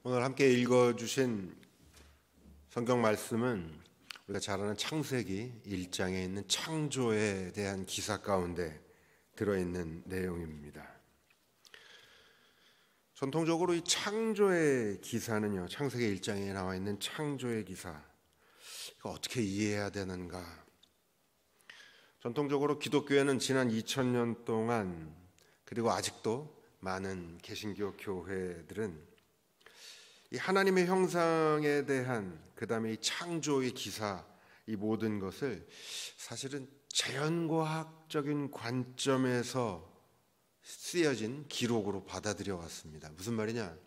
오늘 함께 읽어주신 성경 말씀은 우리가 잘 아는 창세기 1장에 있는 창조에 대한 기사 가운데 들어있는 내용입니다. 전통적으로 이 창조의 기사는요, 창세기 1장에 나와 있는 창조의 기사, 이거 어떻게 이해해야 되는가? 전통적으로 기독교에는 지난 2000년 동안, 그리고 아직도 많은 개신교 교회들은 이 하나님의 형상에 대한, 그 다음에 이 창조의 기사, 이 모든 것을 사실은 자연과학적인 관점에서 쓰여진 기록으로 받아들여 왔습니다. 무슨 말이냐?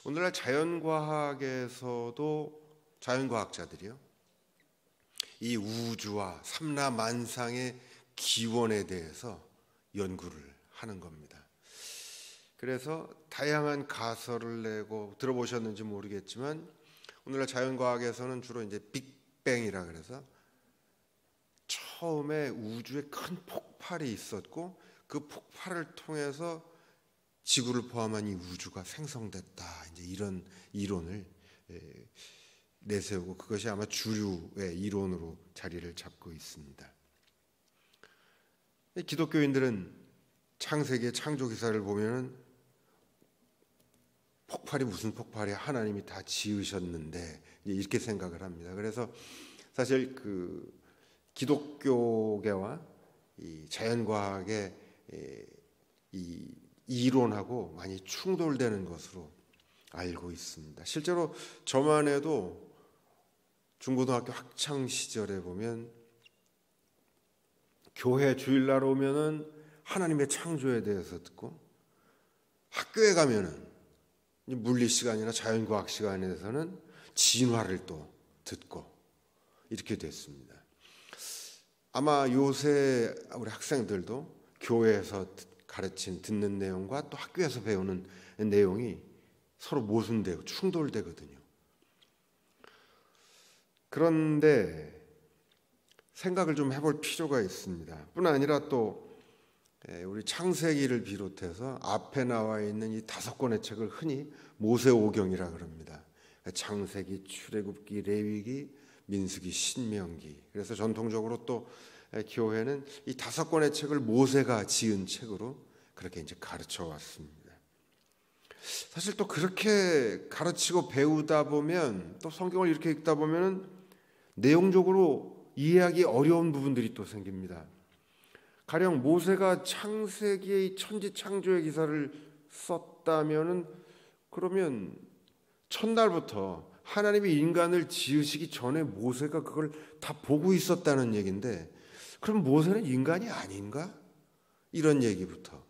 오늘날 자연과학에서도 자연과학자들이요, 이 우주와 삼라만상의 기원에 대해서 연구를 하는 겁니다. 그래서 다양한 가설을 내고, 들어보셨는지 모르겠지만 오늘날 자연과학에서는 주로 이제 빅뱅이라 그래서 처음에 우주에 큰 폭발이 있었고 그 폭발을 통해서 지구를 포함한 이 우주가 생성됐다, 이제 이런 이론을 내세우고, 그것이 아마 주류의 이론으로 자리를 잡고 있습니다. 기독교인들은 창세기의 창조 기사를 보면은 폭발이 무슨 폭발이야? 하나님이 다 지으셨는데, 이렇게 생각을 합니다. 그래서 사실 그 기독교계와 이 자연과학의 이 이론하고 많이 충돌되는 것으로 알고 있습니다. 실제로 저만 해도 중고등학교 학창 시절에 보면 교회 주일날 오면은 하나님의 창조에 대해서 듣고, 학교에 가면은 물리 시간이나 자연과학 시간에서는 진화를 또 듣고, 이렇게 됐습니다. 아마 요새 우리 학생들도 교회에서 듣는 내용과 또 학교에서 배우는 내용이 서로 모순되고 충돌되거든요. 그런데 생각을 좀 해볼 필요가 있습니다. 뿐 아니라 또 우리 창세기를 비롯해서 앞에 나와 있는 이 5권의 책을 흔히 모세오경이라 그럽니다. 창세기, 출애굽기, 레위기, 민수기, 신명기. 그래서 전통적으로 또 교회는 이 5권의 책을 모세가 지은 책으로 그렇게 이제 가르쳐 왔습니다. 사실 또 그렇게 가르치고 배우다 보면, 또 성경을 이렇게 읽다 보면은 내용적으로 이해하기 어려운 부분들이 또 생깁니다. 가령 모세가 창세기의 천지 창조의 기사를 썼다면은, 그러면 첫날부터 하나님이 인간을 지으시기 전에 모세가 그걸 다 보고 있었다는 얘기인데, 그럼 모세는 인간이 아닌가? 이런 얘기부터,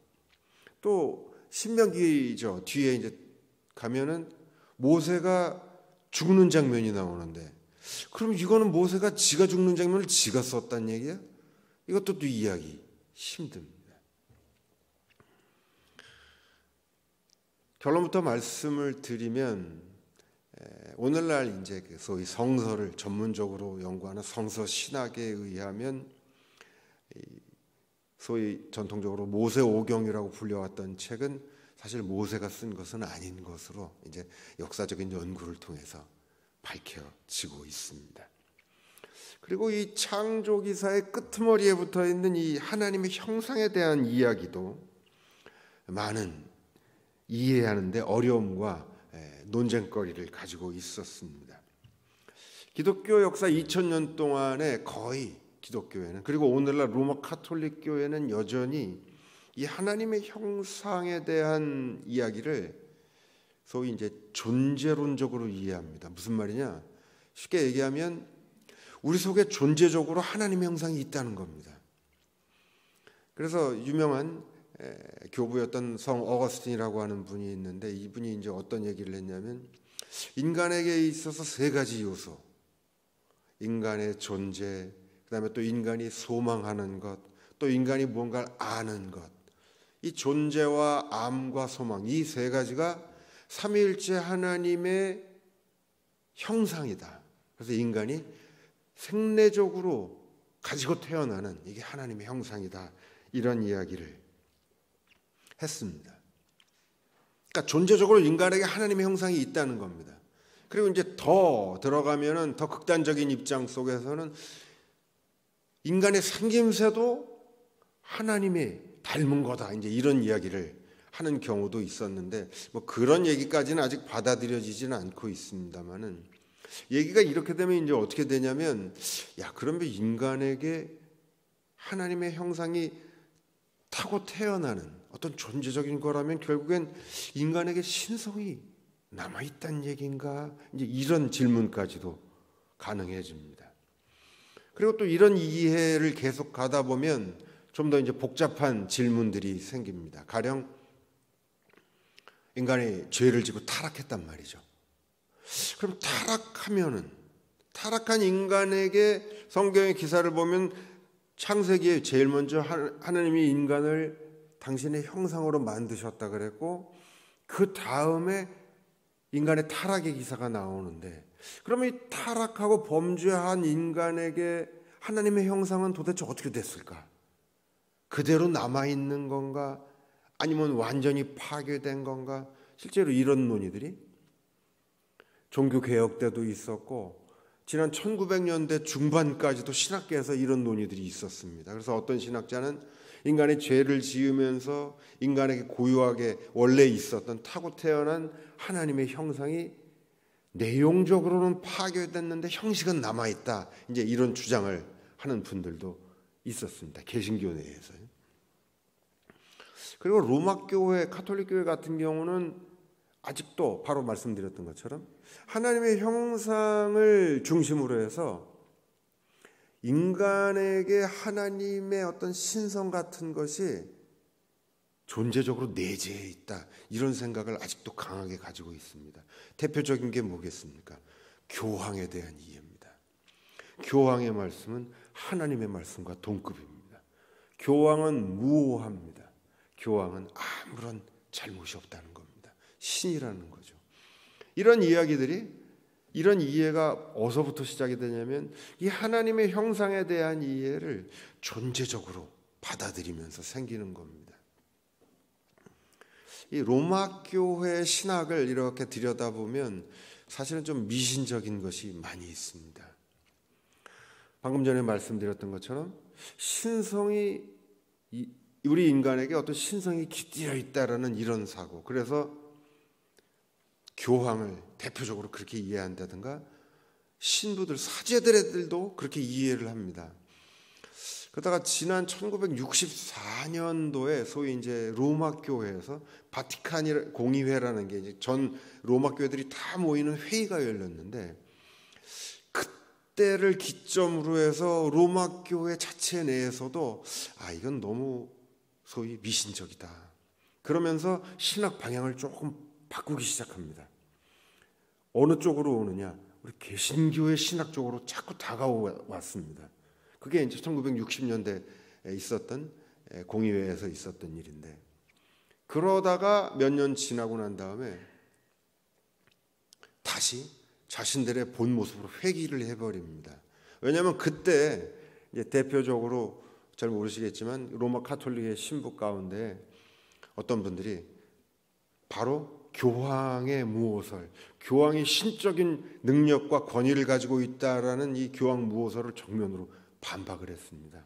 또 신명기죠, 뒤에 이제 가면은 모세가 죽는 장면이 나오는데, 그럼 이거는 모세가 지가 죽는 장면을 지가 썼단 얘기야? 이것도 또 이해하기 힘듭니다. 결론부터 말씀을 드리면, 오늘날 이제 소위 성서를 전문적으로 연구하는 성서 신학에 의하면, 소위 전통적으로 모세오경이라고 불려왔던 책은 사실 모세가 쓴 것은 아닌 것으로 이제 역사적인 연구를 통해서 밝혀지고 있습니다. 그리고 이 창조 기사의 끄트머리에 붙어 있는 이 하나님의 형상에 대한 이야기도 많은 이해하는데 어려움과 논쟁거리를 가지고 있었습니다. 기독교 역사 2000년 동안에 거의 기독교회는, 그리고 오늘날 로마 카톨릭 교회는 여전히 이 하나님의 형상에 대한 이야기를 소위 이제 존재론적으로 이해합니다. 무슨 말이냐? 쉽게 얘기하면 우리 속에 존재적으로 하나님의 형상이 있다는 겁니다. 그래서 유명한 교부였던 성 어거스틴이라고 하는 분이 있는데, 이분이 이제 어떤 얘기를 했냐면, 인간에게 있어서 3가지 요소, 인간의 존재, 그 다음에 또 인간이 소망하는 것, 또 인간이 무언가를 아는 것, 이 존재와 암과 소망, 이 3가지가 삼위일체 하나님의 형상이다. 그래서 인간이 생내적으로 가지고 태어나는 이게 하나님의 형상이다, 이런 이야기를 했습니다. 그러니까 존재적으로 인간에게 하나님의 형상이 있다는 겁니다. 그리고 이제 더 들어가면은 더 극단적인 입장 속에서는 인간의 생김새도 하나님이 닮은 거다, 이제 이런 이야기를 하는 경우도 있었는데, 뭐 그런 얘기까지는 아직 받아들여지지는 않고 있습니다만은, 얘기가 이렇게 되면 이제 어떻게 되냐면, 야, 그러면 인간에게 하나님의 형상이 타고 태어나는 어떤 존재적인 거라면 결국엔 인간에게 신성이 남아있다는 얘기인가? 이제 이런 질문까지도 가능해집니다. 그리고 또 이런 이해를 계속 가다 보면 좀 더 이제 복잡한 질문들이 생깁니다. 가령 인간이 죄를 지고 타락했단 말이죠. 그럼 타락한 인간에게 성경의 기사를 보면 창세기에 제일 먼저 하나님이 인간을 당신의 형상으로 만드셨다 그랬고, 그 다음에 인간의 타락의 기사가 나오는데, 그러면 이 타락하고 범죄한 인간에게 하나님의 형상은 도대체 어떻게 됐을까? 그대로 남아있는 건가? 아니면 완전히 파괴된 건가? 실제로 이런 논의들이 종교개혁 때도 있었고, 지난 1900년대 중반까지도 신학계에서 이런 논의들이 있었습니다. 그래서 어떤 신학자는 인간의 죄를 지으면서 인간에게 고유하게 원래 있었던 타고 태어난 하나님의 형상이 내용적으로는 파괴됐는데 형식은 남아있다, 이제 이런 주장을 하는 분들도 있었습니다. 개신교 내에서요. 그리고 로마 교회, 가톨릭 교회 같은 경우는 아직도 바로 말씀드렸던 것처럼 하나님의 형상을 중심으로 해서 인간에게 하나님의 어떤 신성 같은 것이 존재적으로 내재해 있다, 이런 생각을 아직도 강하게 가지고 있습니다. 대표적인 게 뭐겠습니까? 교황에 대한 이해입니다. 교황의 말씀은 하나님의 말씀과 동급입니다. 교황은 무오합니다. 교황은 아무런 잘못이 없다는 겁니다. 신이라는 거죠. 이런 이야기들이, 이런 이해가 어디서부터 시작이 되냐면 이 하나님의 형상에 대한 이해를 존재적으로 받아들이면서 생기는 겁니다. 이 로마 교회 신학을 이렇게 들여다보면 사실은 좀 미신적인 것이 많이 있습니다. 방금 전에 말씀드렸던 것처럼 신성이, 우리 인간에게 어떤 신성이 깃들여 있다라는 이런 사고, 그래서 교황을 대표적으로 그렇게 이해한다든가 신부들, 사제들도 그렇게 이해를 합니다. 그러다가 지난 1964년도에 소위 이제 로마 교회에서 바티칸 공의회라는 게 이제 전 로마 교회들이 다 모이는 회의가 열렸는데, 그때를 기점으로 해서 로마 교회 자체 내에서도 이건 너무 소위 미신적이다, 그러면서 신학 방향을 조금 바꾸기 시작합니다. 어느 쪽으로 오느냐? 우리 개신교의 신학 쪽으로 자꾸 다가왔습니다. 그게 이제 1960년대에 있었던 공의회에서 있었던 일인데, 그러다가 몇 년 지나고 난 다음에 다시 자신들의 본 모습으로 회귀를 해버립니다. 왜냐하면 그때 이제 대표적으로 잘 모르시겠지만 로마 가톨릭의 신부 가운데 어떤 분들이 바로 교황의 무오설, 교황이 신적인 능력과 권위를 가지고 있다라는 이 교황 무오설을 정면으로 반박을 했습니다.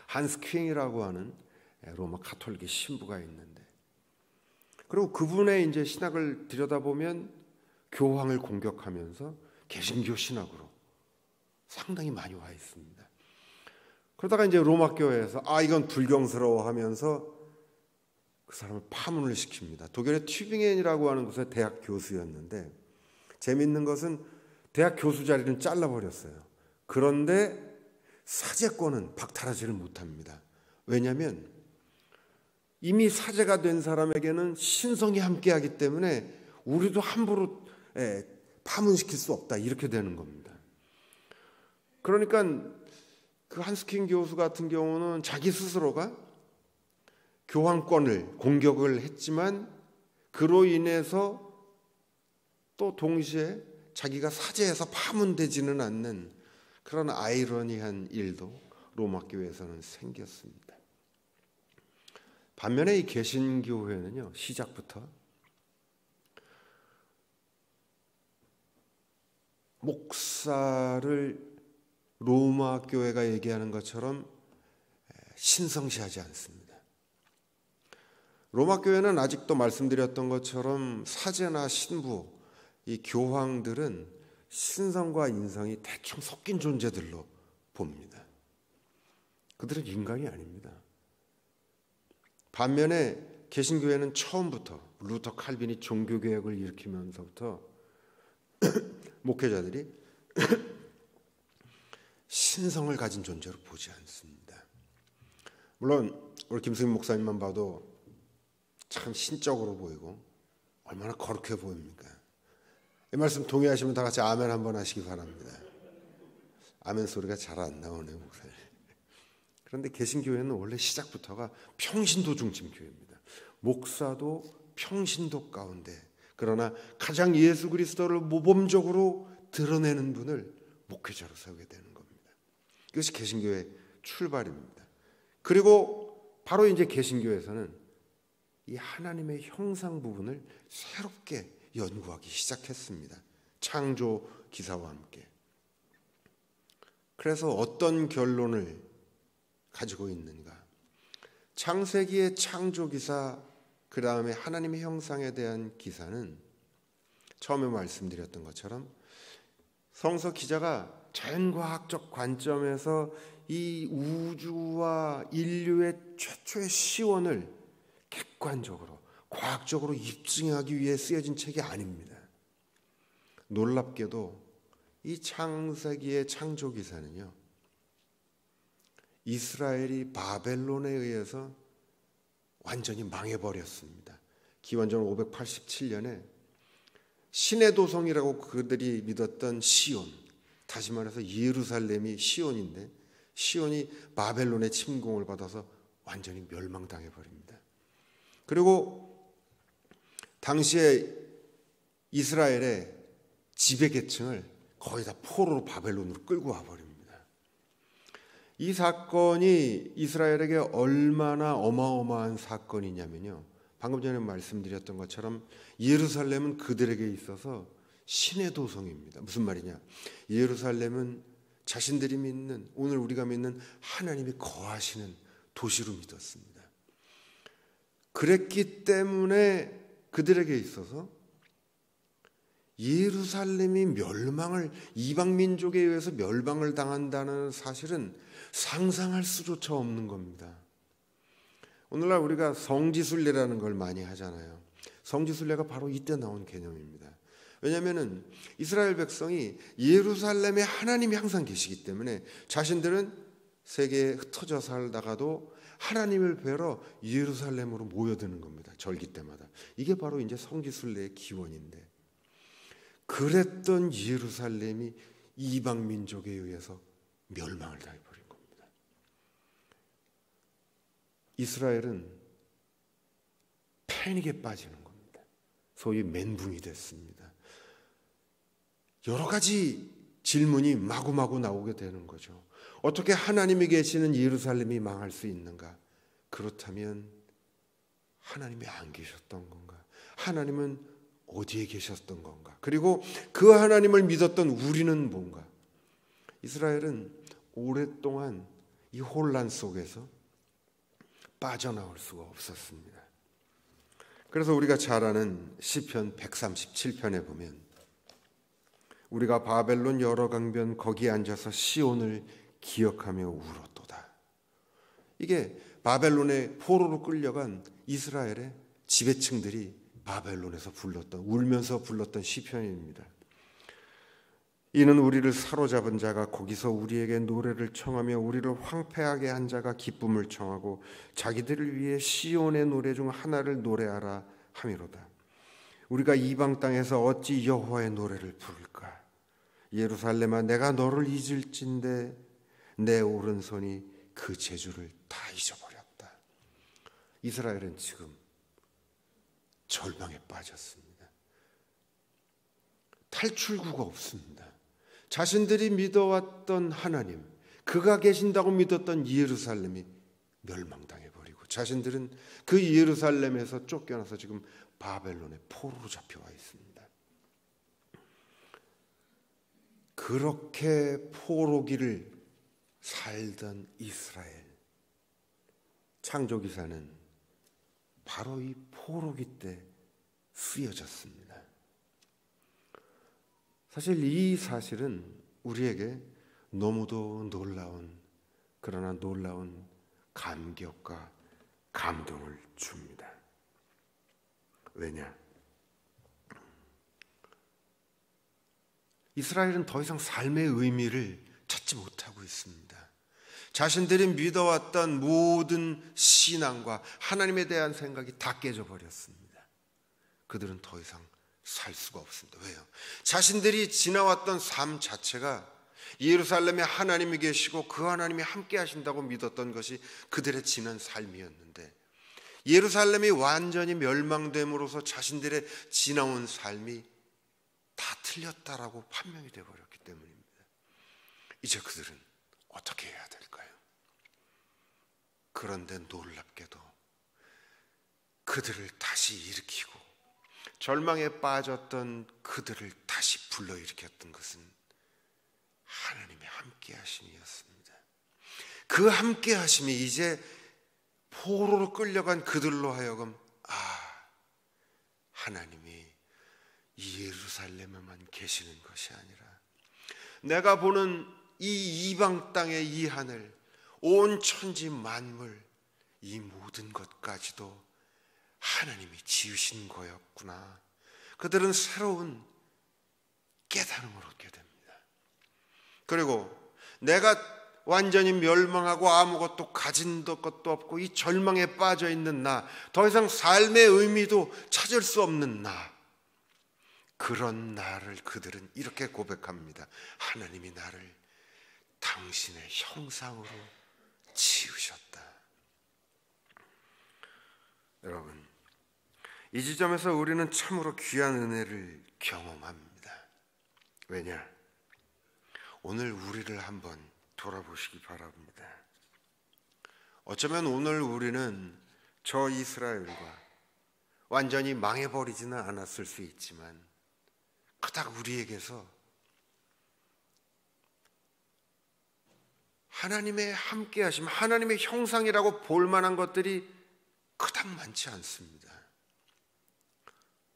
한스 퀸이라고 하는 로마 가톨릭의 신부가 있는데, 그리고 그분의 이제 신학을 들여다보면 교황을 공격하면서 개신교 신학으로 상당히 많이 와 있습니다. 그러다가 이제 로마 교회에서 이건 불경스러워하면서 그 사람을 파문을 시킵니다. 독일의 튜빙엔이라고 하는 곳의 대학 교수였는데, 재밌는 것은 대학 교수 자리는 잘라버렸어요. 그런데 사제권은 박탈하지를 못합니다. 왜냐하면 이미 사제가 된 사람에게는 신성이 함께하기 때문에 우리도 함부로 파문시킬 수 없다, 이렇게 되는 겁니다. 그러니까 그 한스킨 교수 같은 경우는 자기 스스로가 교황권을 공격을 했지만 그로 인해서 또 동시에 자기가 사제에서 파문되지는 않는 그런 아이러니한 일도 로마 교회에서는 생겼습니다. 반면에 이 개신교회는요, 시작부터 목사를 로마 교회가 얘기하는 것처럼 신성시하지 않습니다. 로마 교회는 아직도 말씀드렸던 것처럼 사제나 신부, 이 교황들은 신성과 인성이 대충 섞인 존재들로 봅니다. 그들은 인간이 아닙니다. 반면에 개신교회는 처음부터 루터 칼빈이 종교개혁을 일으키면서부터 목회자들이 신성을 가진 존재로 보지 않습니다. 물론 우리 김승민 목사님만 봐도 참 신적으로 보이고 얼마나 거룩해 보입니까? 이 말씀 동의하시면 다 같이 아멘 한번 하시기 바랍니다. 아멘 소리가 잘 안 나오네요, 목사님. 그런데 개신교회는 원래 시작부터가 평신도 중심 교회입니다. 목사도 평신도 가운데, 그러나 가장 예수 그리스도를 모범적으로 드러내는 분을 목회자로 세우게 되는 겁니다. 이것이 개신교회의 출발입니다. 그리고 바로 이제 개신교회에서는 이 하나님의 형상 부분을 새롭게 연구하기 시작했습니다. 창조 기사와 함께. 그래서 어떤 결론을 가지고 있는가? 창세기의 창조 기사, 그 다음에 하나님의 형상에 대한 기사는 처음에 말씀드렸던 것처럼 성서 기자가 자연과학적 관점에서 이 우주와 인류의 최초의 시원을 객관적으로 과학적으로 입증하기 위해 쓰여진 책이 아닙니다. 놀랍게도 이 창세기의 창조 기사는요, 이스라엘이 바벨론에 의해서 완전히 망해버렸습니다. 기원전 587년에 신의 도성이라고 그들이 믿었던 시온, 다시 말해서 예루살렘이 시온인데, 시온이 바벨론의 침공을 받아서 완전히 멸망당해버립니다. 그리고 당시에 이스라엘의 지배계층을 거의 다 포로로 바벨론으로 끌고 와버립니다. 이 사건이 이스라엘에게 얼마나 어마어마한 사건이냐면요, 방금 전에 말씀드렸던 것처럼 예루살렘은 그들에게 있어서 신의 도성입니다. 무슨 말이냐? 예루살렘은 자신들이 믿는, 오늘 우리가 믿는 하나님이 거하시는 도시로 믿었습니다. 그랬기 때문에 그들에게 있어서 예루살렘이 멸망을, 이방 민족에 의해서 멸망을 당한다는 사실은 상상할 수조차 없는 겁니다. 오늘날 우리가 성지순례라는 걸 많이 하잖아요. 성지순례가 바로 이때 나온 개념입니다. 왜냐하면 이스라엘 백성이 예루살렘에 하나님이 항상 계시기 때문에 자신들은 세계에 흩어져 살다가도 하나님을 뵈러 예루살렘으로 모여드는 겁니다. 절기 때마다. 이게 바로 이제 성지순례의 기원인데, 그랬던 예루살렘이 이방 민족에 의해서 멸망을 당해버린 겁니다. 이스라엘은 패닉에 빠지는 겁니다. 소위 멘붕이 됐습니다. 여러 가지 질문이 마구마구 나오게 되는 거죠. 어떻게 하나님이 계시는 예루살렘이 망할 수 있는가? 그렇다면 하나님이 안 계셨던 건가? 하나님은 어디에 계셨던 건가? 그리고 그 하나님을 믿었던 우리는 뭔가? 이스라엘은 오랫동안 이 혼란 속에서 빠져나올 수가 없었습니다. 그래서 우리가 잘 아는 시편 137편에 보면 우리가 바벨론 여러 강변 거기에 앉아서 시온을 기억하며 울었도다. 이게 바벨론의 포로로 끌려간 이스라엘의 지배층들이 바벨론에서 울면서 불렀던 시편입니다. 이는 우리를 사로잡은 자가 거기서 우리에게 노래를 청하며 우리를 황폐하게 한 자가 기쁨을 청하고 자기들을 위해 시온의 노래 중 하나를 노래하라 함이로다. 우리가 이방 땅에서 어찌 여호와의 노래를 부를까? 예루살렘아, 내가 너를 잊을진대 내 오른손이 그 재주를 다 잊어버렸다. 이스라엘은 지금 절망에 빠졌습니다. 탈출구가 없습니다. 자신들이 믿어왔던 하나님, 그가 계신다고 믿었던 예루살렘이 멸망당해버리고 자신들은 그 예루살렘에서 쫓겨나서 지금 바벨론의 포로로 잡혀와 있습니다. 그렇게 포로기를 살던 이스라엘, 창조기사는 바로 이 포로기 때 쓰여졌습니다. 사실 이 사실은 우리에게 너무도 그러나 놀라운 감격과 감동을 줍니다. 왜냐? 이스라엘은 더 이상 삶의 의미를 찾지 못하고 있습니다. 자신들이 믿어왔던 모든 신앙과 하나님에 대한 생각이 다 깨져버렸습니다. 그들은 더 이상 살 수가 없습니다. 왜요? 자신들이 지나왔던 삶 자체가 예루살렘에 하나님이 계시고 그 하나님이 함께 하신다고 믿었던 것이 그들의 지난 삶이었는데, 예루살렘이 완전히 멸망됨으로써 자신들의 지나온 삶이 다 틀렸다라고 판명이 되어버렸기 때문입니다. 이제 그들은 어떻게 해야 될까요? 그런데 놀랍게도 그들을 다시 일으키고 절망에 빠졌던 그들을 다시 불러일으켰던 것은 하나님의 함께하심이었습니다. 그 함께하심이 이제 포로로 끌려간 그들로 하여금 하나님이 이 예루살렘에만 계시는 것이 아니라 내가 보는 이 이방 땅의 이 하늘, 온 천지 만물, 이 모든 것까지도 하나님이 지으신 거였구나. 그들은 새로운 깨달음을 얻게 됩니다. 그리고 내가 완전히 멸망하고 아무것도 가진 것도 없고 이 절망에 빠져 있는 나, 더 이상 삶의 의미도 찾을 수 없는 나, 그런 나를 그들은 이렇게 고백합니다. 하나님이 나를 당신의 형상으로 지으셨다. 여러분, 이 지점에서 우리는 참으로 귀한 은혜를 경험합니다. 왜냐? 오늘 우리를 한번 돌아보시기 바랍니다. 어쩌면 오늘 우리는 저 이스라엘과 완전히 망해버리지는 않았을 수 있지만 그닥 우리에게서 하나님의 함께하심, 하나님의 형상이라고 볼 만한 것들이 그닥 많지 않습니다.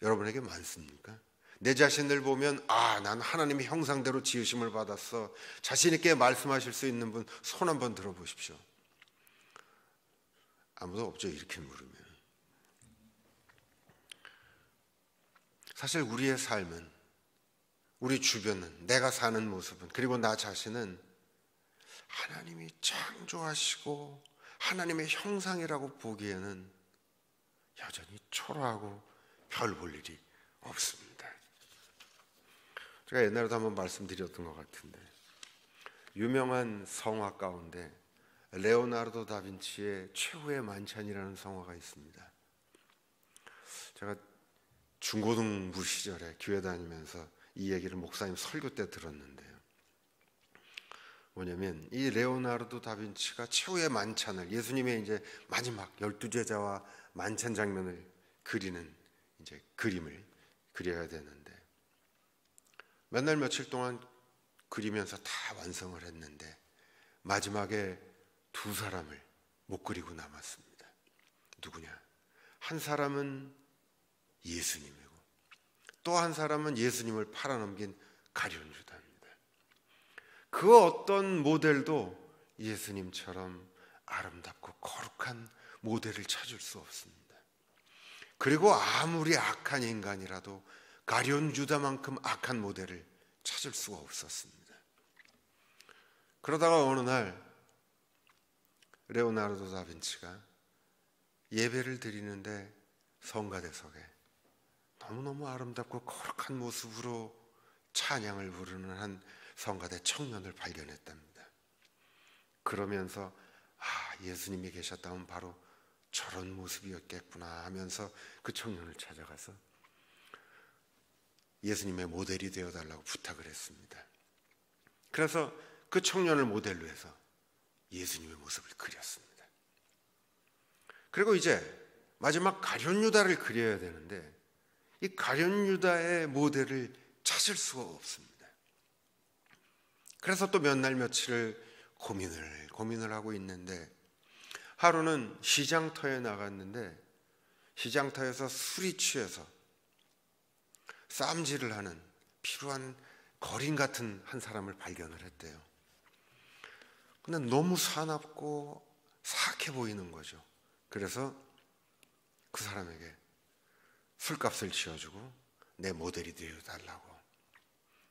여러분에게 많습니까? 내 자신을 보면 난 하나님의 형상대로 지으심을 받았어. 자신 있게 말씀하실 수 있는 분 손 한번 들어보십시오. 아무도 없죠, 이렇게 물으면. 사실 우리의 삶은, 우리 주변은, 내가 사는 모습은, 그리고 나 자신은 하나님이 창조하시고 하나님의 형상이라고 보기에는 여전히 초라하고 별 볼 일이 없습니다. 제가 옛날에도 한번 말씀드렸던 것 같은데, 유명한 성화 가운데 레오나르도 다빈치의 최후의 만찬이라는 성화가 있습니다. 제가 중고등부 시절에 교회 다니면서 이 얘기를 목사님 설교 때 들었는데요. 뭐냐면 이 레오나르도 다빈치가 최후의 만찬을, 예수님의 이제 마지막 12제자와 만찬 장면을 그리는 이제 그림을 그려야 되는데, 몇 날 며칠 동안 그리면서 다 완성을 했는데 마지막에 두 사람을 못 그리고 남았습니다. 누구냐? 한 사람은 예수님이고 또 한 사람은 예수님을 팔아넘긴 가룟 유다입니다. 그 어떤 모델도 예수님처럼 아름답고 거룩한 모델을 찾을 수 없습니다. 그리고 아무리 악한 인간이라도 가룟 유다만큼 악한 모델을 찾을 수가 없었습니다. 그러다가 어느 날 레오나르도 다빈치가 예배를 드리는데 성가대석에 너무너무 아름답고 거룩한 모습으로 찬양을 부르는 한 성가대 청년을 발견했답니다. 그러면서 예수님이 계셨다면 바로 저런 모습이었겠구나 하면서 그 청년을 찾아가서 예수님의 모델이 되어달라고 부탁을 했습니다. 그래서 그 청년을 모델로 해서 예수님의 모습을 그렸습니다. 그리고 이제 마지막 가룟 유다를 그려야 되는데 이 가룟 유다의 모델을 찾을 수가 없습니다. 그래서 또 몇 날 며칠을 고민을 하고 있는데 하루는 시장터에 나갔는데 시장터에서 술이 취해서 쌈질을 하는 피로한 거린 같은 한 사람을 발견을 했대요. 근데 너무 사납고 사악해 보이는 거죠. 그래서 그 사람에게 술값을 지어주고 내 모델이 되어달라고.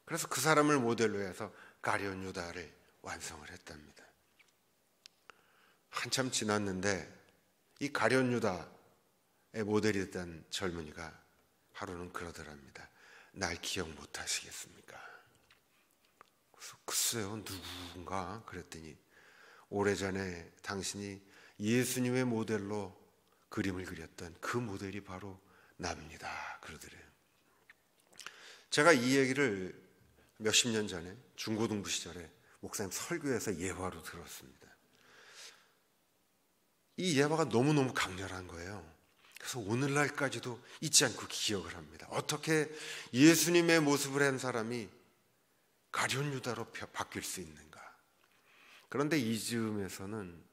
그래서 그 사람을 모델로 해서 가룟 유다를 완성을 했답니다. 한참 지났는데 이 가룟 유다의 모델이 됐던 젊은이가 하루는 그러더랍니다. 날 기억 못 하시겠습니까? 그래서 글쎄요, 누군가? 그랬더니 오래전에 당신이 예수님의 모델로 그림을 그렸던 그 모델이 바로 납니다. 그러더래요. 제가 이 얘기를 몇십 년 전에 중고등부 시절에 목사님 설교에서 예화로 들었습니다. 이 예화가 너무너무 강렬한 거예요. 그래서 오늘날까지도 잊지 않고 기억을 합니다. 어떻게 예수님의 모습을 한 사람이 가룟 유다로 바뀔 수 있는가? 그런데 이 즈음에서는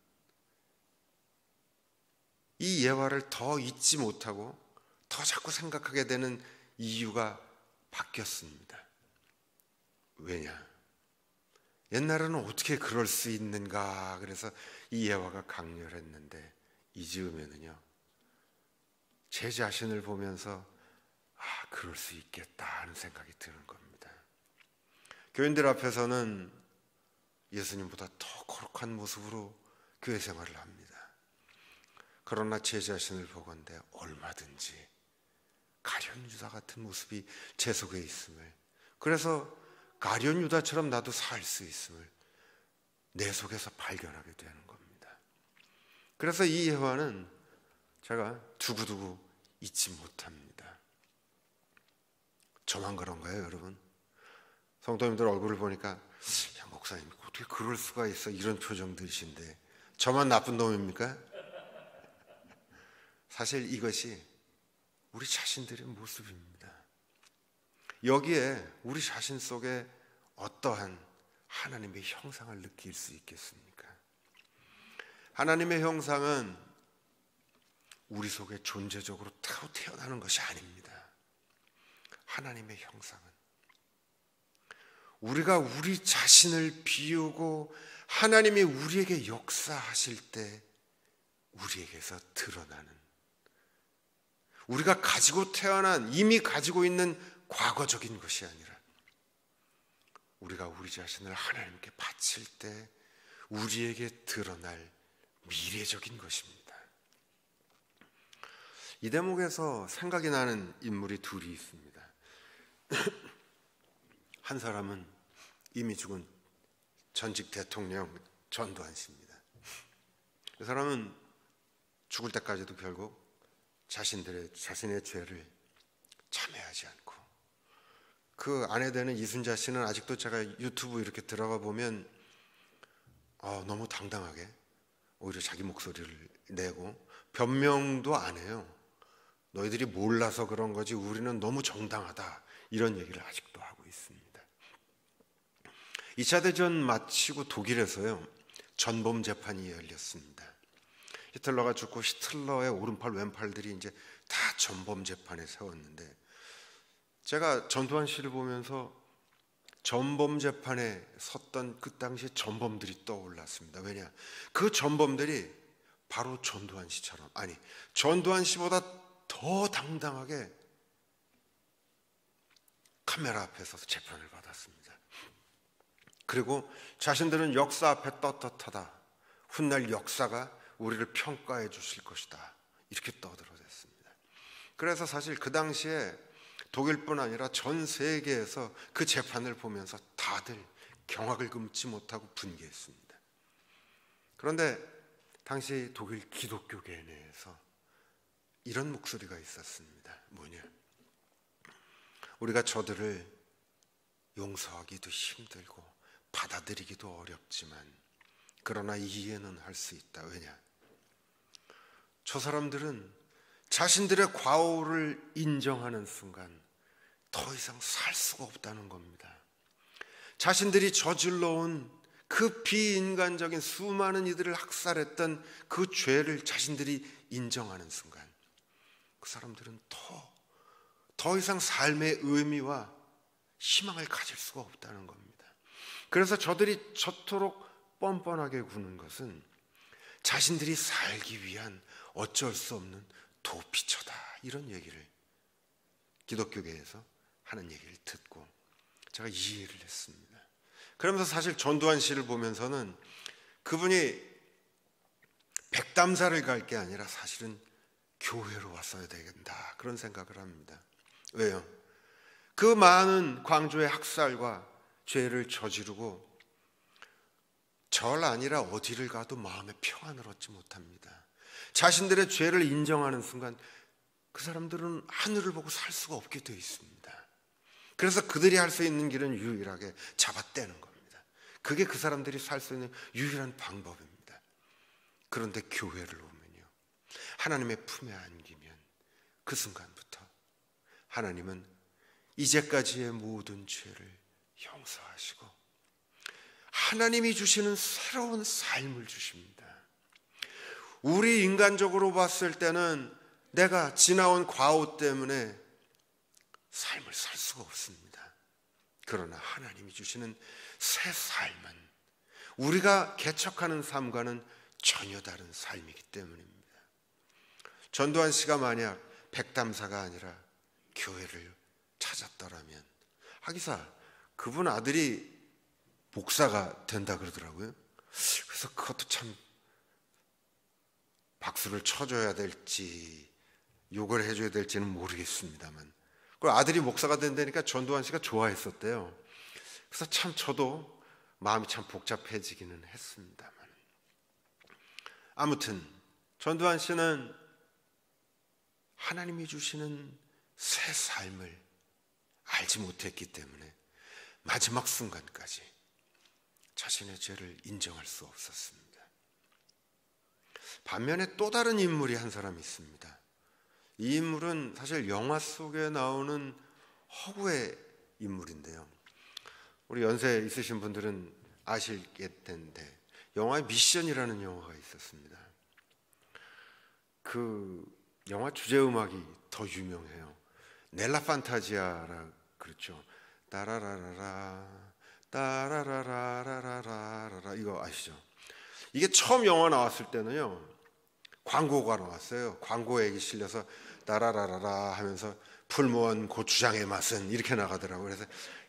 이 예화를 더 잊지 못하고 더 자꾸 생각하게 되는 이유가 바뀌었습니다. 왜냐? 옛날에는 어떻게 그럴 수 있는가? 그래서 이 예화가 강렬했는데 이 즈음에는요, 제 자신을 보면서 그럴 수 있겠다 하는 생각이 드는 겁니다. 교인들 앞에서는 예수님보다 더 거룩한 모습으로 교회 생활을 합니다. 그러나 제 자신을 보건대 얼마든지 가룟 유다 같은 모습이 제 속에 있음을, 그래서 가룟 유다처럼 나도 살 수 있음을 내 속에서 발견하게 되는 겁니다. 그래서 이 예화는 제가 두고두고 잊지 못합니다. 저만 그런가요, 여러분? 성도님들 얼굴을 보니까 야, 목사님 어떻게 그럴 수가 있어, 이런 표정들이신데 저만 나쁜 놈입니까? 사실 이것이 우리 자신들의 모습입니다. 여기에 우리 자신 속에 어떠한 하나님의 형상을 느낄 수 있겠습니까? 하나님의 형상은 우리 속에 존재적으로 태어나는 것이 아닙니다. 하나님의 형상은 우리가 우리 자신을 비우고 하나님이 우리에게 역사하실 때 우리에게서 드러나는, 우리가 가지고 태어난, 이미 가지고 있는 과거적인 것이 아니라 우리가 우리 자신을 하나님께 바칠 때 우리에게 드러날 미래적인 것입니다. 이 대목에서 생각이 나는 인물이 둘이 있습니다. 한 사람은 이미 죽은 전직 대통령 전두환 씨입니다. 이 사람은 죽을 때까지도 결국 자신의 죄를 참회하지 않고, 그 아내 되는 이순자 씨는 아직도 제가 유튜브 이렇게 들어가 보면 너무 당당하게 오히려 자기 목소리를 내고 변명도 안 해요. 너희들이 몰라서 그런 거지 우리는 너무 정당하다, 이런 얘기를 아직도 하고 있습니다. 2차 대전 마치고 독일에서요, 전범 재판이 열렸습니다. 히틀러가 죽고 히틀러의 오른팔 왼팔들이 이제 다 전범 재판에 세웠는데, 제가 전두환 씨를 보면서 전범 재판에 섰던 그 당시 전범들이 떠올랐습니다. 왜냐? 그 전범들이 바로 전두환 씨처럼, 아니 전두환 씨보다 더 당당하게 카메라 앞에 서서 재판을 받았습니다. 그리고 자신들은 역사 앞에 떳떳하다, 훗날 역사가 우리를 평가해 주실 것이다, 이렇게 떠들어댔습니다. 그래서 사실 그 당시에 독일뿐 아니라 전 세계에서 그 재판을 보면서 다들 경악을 금치 못하고 분개했습니다. 그런데 당시 독일 기독교계 내에서 이런 목소리가 있었습니다. 뭐냐? 우리가 저들을 용서하기도 힘들고 받아들이기도 어렵지만 그러나 이해는 할 수 있다. 왜냐? 저 사람들은 자신들의 과오를 인정하는 순간 더 이상 살 수가 없다는 겁니다. 자신들이 저질러온 그 비인간적인 수많은 이들을 학살했던 그 죄를 자신들이 인정하는 순간 그 사람들은 더 이상 삶의 의미와 희망을 가질 수가 없다는 겁니다. 그래서 저들이 저토록 뻔뻔하게 구는 것은 자신들이 살기 위한 어쩔 수 없는 도피처다, 이런 얘기를 기독교계에서 하는 얘기를 듣고 제가 이해를 했습니다. 그러면서 사실 전두환 씨를 보면서는 그분이 백담사를 갈 게 아니라 사실은 교회로 왔어야 되겠다, 그런 생각을 합니다. 왜요? 그 많은 광주의 학살과 죄를 저지르고 절 아니라 어디를 가도 마음의 평안을 얻지 못합니다. 자신들의 죄를 인정하는 순간 그 사람들은 하늘을 보고 살 수가 없게 되어 있습니다. 그래서 그들이 할 수 있는 길은 유일하게 잡아떼는 겁니다. 그게 그 사람들이 살 수 있는 유일한 방법입니다. 그런데 교회를 오면요, 하나님의 품에 안기면 그 순간부터 하나님은 이제까지의 모든 죄를 용서하시고 하나님이 주시는 새로운 삶을 주십니다. 우리 인간적으로 봤을 때는 내가 지나온 과오 때문에 삶을 살 수가 없습니다. 그러나 하나님이 주시는 새 삶은 우리가 개척하는 삶과는 전혀 다른 삶이기 때문입니다. 전두환 씨가 만약 백담사가 아니라 교회를 찾았더라면, 하기사 그분 아들이 목사가 된다 그러더라고요. 그래서 그것도 참 박수를 쳐줘야 될지 욕을 해줘야 될지는 모르겠습니다만, 그 아들이 목사가 된다니까 전두환 씨가 좋아했었대요. 그래서 참 저도 마음이 참 복잡해지기는 했습니다만, 아무튼 전두환 씨는 하나님이 주시는 새 삶을 알지 못했기 때문에 마지막 순간까지 자신의 죄를 인정할 수 없었습니다. 반면에 또 다른 인물이 한 사람 있습니다. 이 인물은 사실 영화 속에 나오는 허구의 인물인데요, 우리 연세 있으신 분들은 아실게 텐데 영화의 미션이라는 영화가 있었습니다. 그 영화 주제음악이 더 유명해요. 넬라 판타지아라 그렇죠. 따라라라라 따라라라라라라, 이거 아시죠? 이게 처음 영화 나왔을 때는요, 광고가 나왔어요. 광고에 실려서 따라라라라 하면서 풀무원 고추장의 맛은 이렇게 나가더라고요. 그래서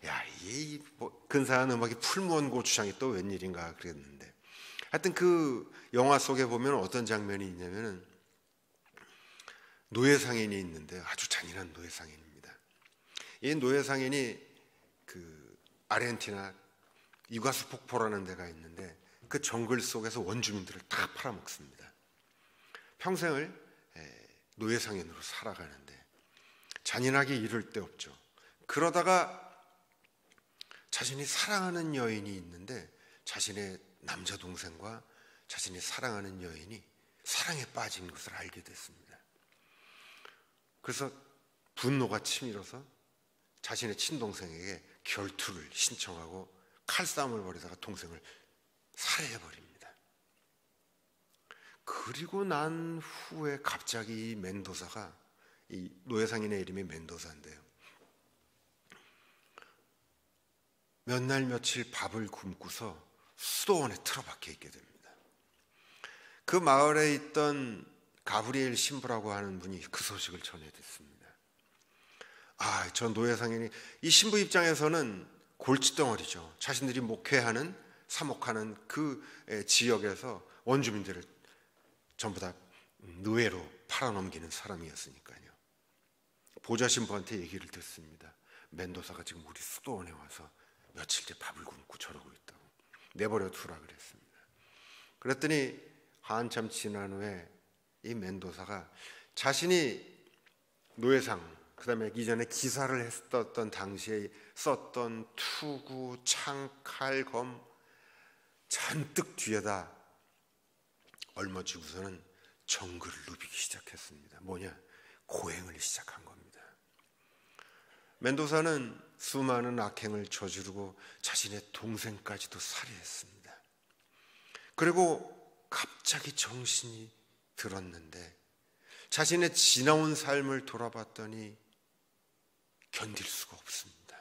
야, 이 근사한 음악이 풀무원 고추장이 또 웬일인가 그랬는데, 하여튼 그 영화 속에 보면 어떤 장면이 있냐면은 노예상인이 있는데 아주 잔인한 노예상인입니다. 이 노예상인이 그 아르헨티나 이과수 폭포라는 데가 있는데 그 정글 속에서 원주민들을 다 팔아먹습니다. 평생을 노예상인으로 살아가는데 잔인하게 이를 데 없죠. 그러다가 자신이 사랑하는 여인이 있는데 자신의 남자 동생과 자신이 사랑하는 여인이 사랑에 빠진 것을 알게 됐습니다. 그래서 분노가 치밀어서 자신의 친동생에게 결투를 신청하고 칼싸움을 벌이다가 동생을 살해해버립니다. 그리고 난 후에 갑자기 이 멘도사가, 이 노예상인의 이름이 멘도사인데요, 몇 날 며칠 밥을 굶고서 수도원에 틀어박혀 있게 됩니다. 그 마을에 있던 가브리엘 신부라고 하는 분이 그 소식을 전해 듣습니다. 아, 저 노예상인이 이 신부 입장에서는 골칫덩어리죠. 자신들이 목회하는, 사목하는 그 지역에서 원주민들을 전부 다 노예로 팔아넘기는 사람이었으니까요. 보좌 신부한테 얘기를 듣습니다. 멘도사가 지금 우리 수도원에 와서 며칠째 밥을 굶고 저러고 있다고, 내버려 두라 그랬습니다. 그랬더니 한참 지난 후에 이 멘도사가 자신이 노예상, 그 다음에 이전에 기사를 했었던 당시에 썼던 투구, 창, 칼, 검 잔뜩 뒤에다 얼머쥐고서는 정글을 누비기 시작했습니다. 뭐냐? 고행을 시작한 겁니다. 멘도사는 수많은 악행을 저지르고 자신의 동생까지도 살해했습니다. 그리고 갑자기 정신이 들었는데 자신의 지나온 삶을 돌아봤더니 견딜 수가 없습니다.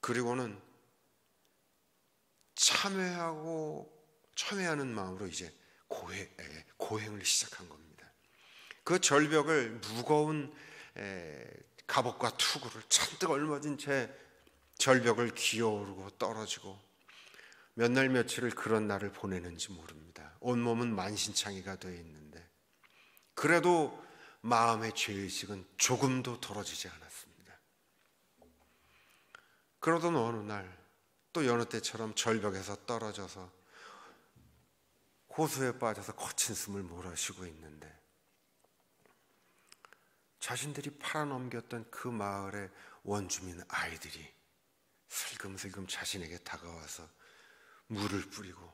그리고는 참회하는 마음으로 이제 고행을 시작한 겁니다. 그 절벽을 무거운 갑옷과 투구를 잔뜩 얽어진 채 절벽을 기어오르고 떨어지고 몇 날 며칠을 그런 날을 보내는지 모릅니다. 온몸은 만신창이가 되어 있는데 그래도 마음의 죄의식은 조금도 덜어지지 않았습니다. 그러던 어느 날 또 여느 때처럼 절벽에서 떨어져서 호수에 빠져서 거친 숨을 몰아쉬고 있는데 자신들이 팔아넘겼던 그 마을의 원주민 아이들이 슬금슬금 자신에게 다가와서 물을 뿌리고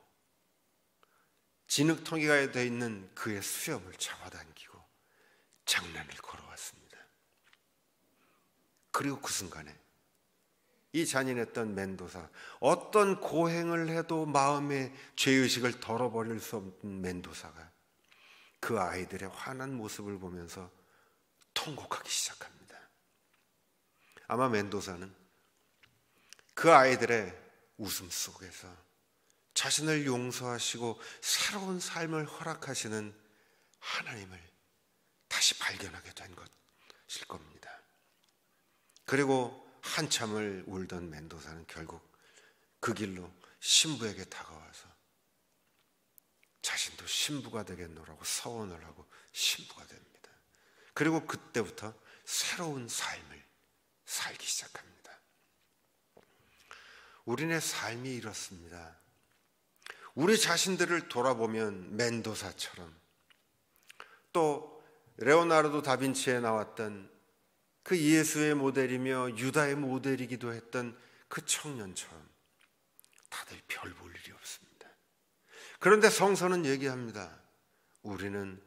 진흙텅이가 되어 있는 그의 수염을 잡아당기고 장난을 걸어왔습니다. 그리고 그 순간에 이 잔인했던 멘도사, 어떤 고행을 해도 마음의 죄의식을 덜어버릴 수 없는 멘도사가 그 아이들의 환한 모습을 보면서 통곡하기 시작합니다. 아마 멘도사는 그 아이들의 웃음 속에서 자신을 용서하시고 새로운 삶을 허락하시는 하나님을 다시 발견하게 된 것일 겁니다. 그리고 한참을 울던 멘도사는 결국 그 길로 신부에게 다가와서 자신도 신부가 되겠노라고 서원을 하고 신부가 됩니다. 그리고 그때부터 새로운 삶을 살기 시작합니다. 우리네 삶이 이렇습니다. 우리 자신들을 돌아보면 멘도사처럼, 또 레오나르도 다빈치에 나왔던 그 예수의 모델이며 유다의 모델이기도 했던 그 청년처럼 다들 별 볼 일이 없습니다. 그런데 성서는 얘기합니다. 우리는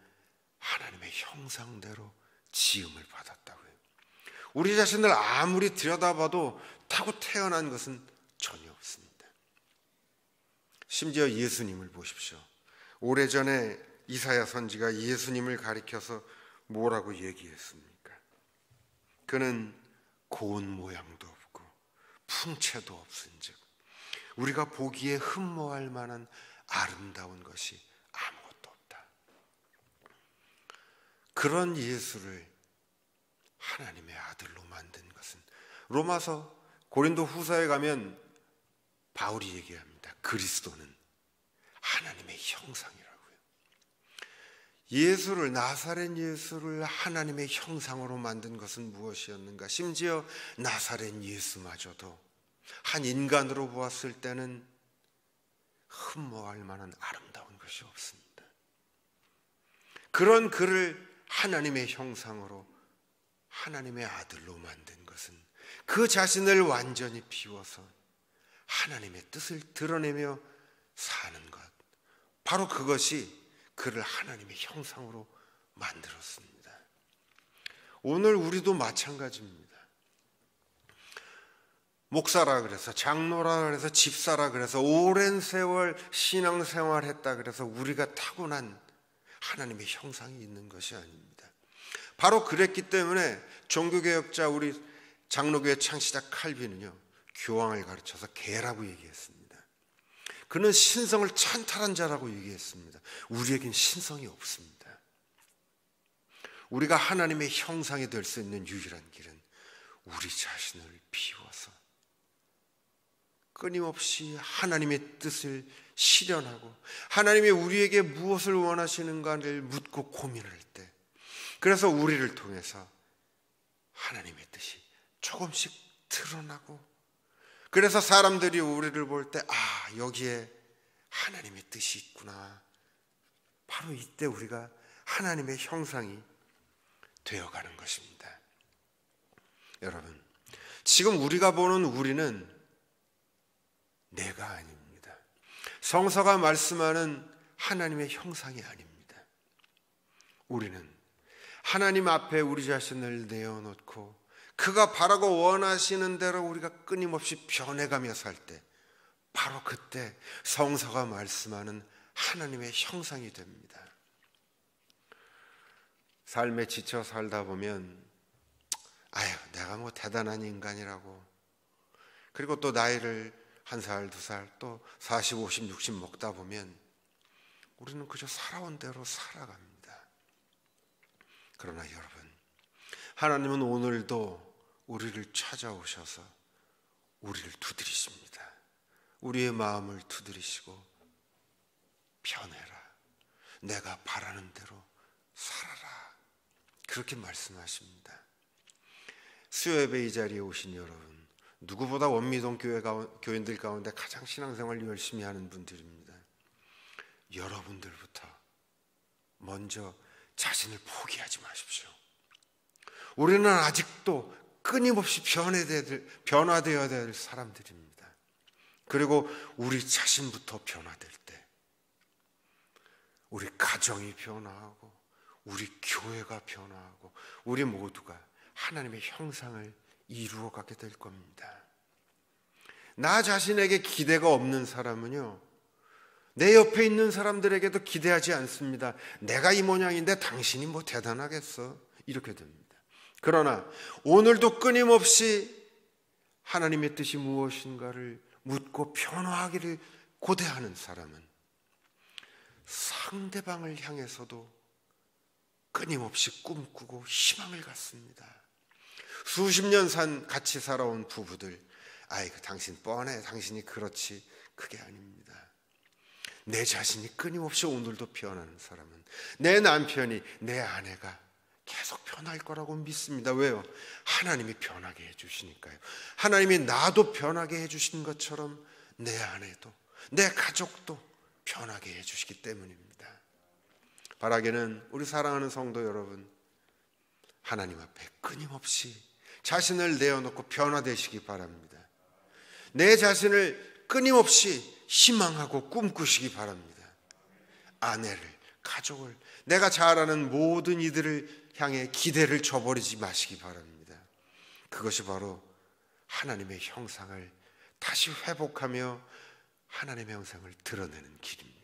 하나님의 형상대로 지음을 받았다고요. 우리 자신을 아무리 들여다봐도 타고 태어난 것은 전혀 없습니다. 심지어 예수님을 보십시오. 오래전에 이사야 선지가 예수님을 가리켜서 뭐라고 얘기했습니까? 그는 고운 모양도 없고 풍채도 없은즉 우리가 보기에 흠모할 만한 아름다운 것이 아무것도 없다. 그런 예수를 하나님의 아들로 만든 것은 로마서 고린도 후서에 가면 바울이 얘기합니다. 그리스도는 하나님의 형상이라고요. 예수를, 나사렛 예수를 하나님의 형상으로 만든 것은 무엇이었는가? 심지어 나사렛 예수마저도 한 인간으로 보았을 때는 흠모할 만한 아름다운 것이 없습니다. 그런 그를 하나님의 형상으로 하나님의 아들로 만든 것은 그 자신을 완전히 비워서 하나님의 뜻을 드러내며 사는 것, 바로 그것이 그를 하나님의 형상으로 만들었습니다. 오늘 우리도 마찬가지입니다. 목사라 그래서, 장로라 그래서, 집사라 그래서, 오랜 세월 신앙생활 했다 그래서 우리가 타고난 하나님의 형상이 있는 것이 아닙니다. 바로 그랬기 때문에 종교개혁자 우리 장로교회 창시자 칼빈은요, 교황을 가르쳐서 개라고 얘기했습니다. 그는 신성을 찬탈한 자라고 얘기했습니다. 우리에겐 신성이 없습니다. 우리가 하나님의 형상이 될 수 있는 유일한 길은 우리 자신을 비워서 끊임없이 하나님의 뜻을 실현하고 하나님이 우리에게 무엇을 원하시는가를 묻고 고민할 때, 그래서 우리를 통해서 하나님의 뜻이 조금씩 드러나고, 그래서 사람들이 우리를 볼 때 여기에 하나님의 뜻이 있구나, 바로 이때 우리가 하나님의 형상이 되어가는 것입니다. 여러분, 지금 우리가 보는 우리는 내가 아닙니다. 성서가 말씀하는 하나님의 형상이 아닙니다. 우리는 하나님 앞에 우리 자신을 내어놓고 그가 바라고 원하시는 대로 우리가 끊임없이 변해가며 살 때, 바로 그때 성서가 말씀하는 하나님의 형상이 됩니다. 삶에 지쳐 살다 보면 내가 뭐 대단한 인간이라고, 그리고 또 나이를 1살, 2살, 또 40, 50, 60 먹다 보면 우리는 그저 살아온 대로 살아갑니다. 그러나 여러분, 하나님은 오늘도 우리를 찾아오셔서 우리를 두드리십니다. 우리의 마음을 두드리시고 변해라, 내가 바라는 대로 살아라, 그렇게 말씀하십니다. 수요예배 이 자리에 오신 여러분, 누구보다 원미동 교인들 가운데 가장 신앙생활 열심히 하는 분들입니다. 여러분들부터 먼저 자신을 포기하지 마십시오. 우리는 아직도 끊임없이 변화되어야 될 사람들입니다. 그리고 우리 자신부터 변화될 때 우리 가정이 변화하고 우리 교회가 변화하고 우리 모두가 하나님의 형상을 이루어가게 될 겁니다. 나 자신에게 기대가 없는 사람은요, 내 옆에 있는 사람들에게도 기대하지 않습니다. 내가 이 모양인데 당신이 뭐 대단하겠어, 이렇게 됩니다. 그러나 오늘도 끊임없이 하나님의 뜻이 무엇인가를 묻고 변화하기를 고대하는 사람은 상대방을 향해서도 끊임없이 꿈꾸고 희망을 갖습니다. 수십 년 같이 살아온 부부들, 당신 뻔해, 당신이 그렇지, 그게 아닙니다. 내 자신이 끊임없이 오늘도 변하는 사람은 내 남편이, 내 아내가 계속 변할 거라고 믿습니다. 왜요? 하나님이 변하게 해주시니까요. 하나님이 나도 변하게 해주신 것처럼 내 아내도, 내 가족도 변하게 해주시기 때문입니다. 바라기는 우리 사랑하는 성도 여러분, 하나님 앞에 끊임없이 자신을 내어놓고 변화되시기 바랍니다. 내 자신을 끊임없이 희망하고 꿈꾸시기 바랍니다. 아내를, 가족을, 내가 잘 아는 모든 이들을 향해 기대를 저버리지 마시기 바랍니다. 그것이 바로 하나님의 형상을 다시 회복하며 하나님의 형상을 드러내는 길입니다.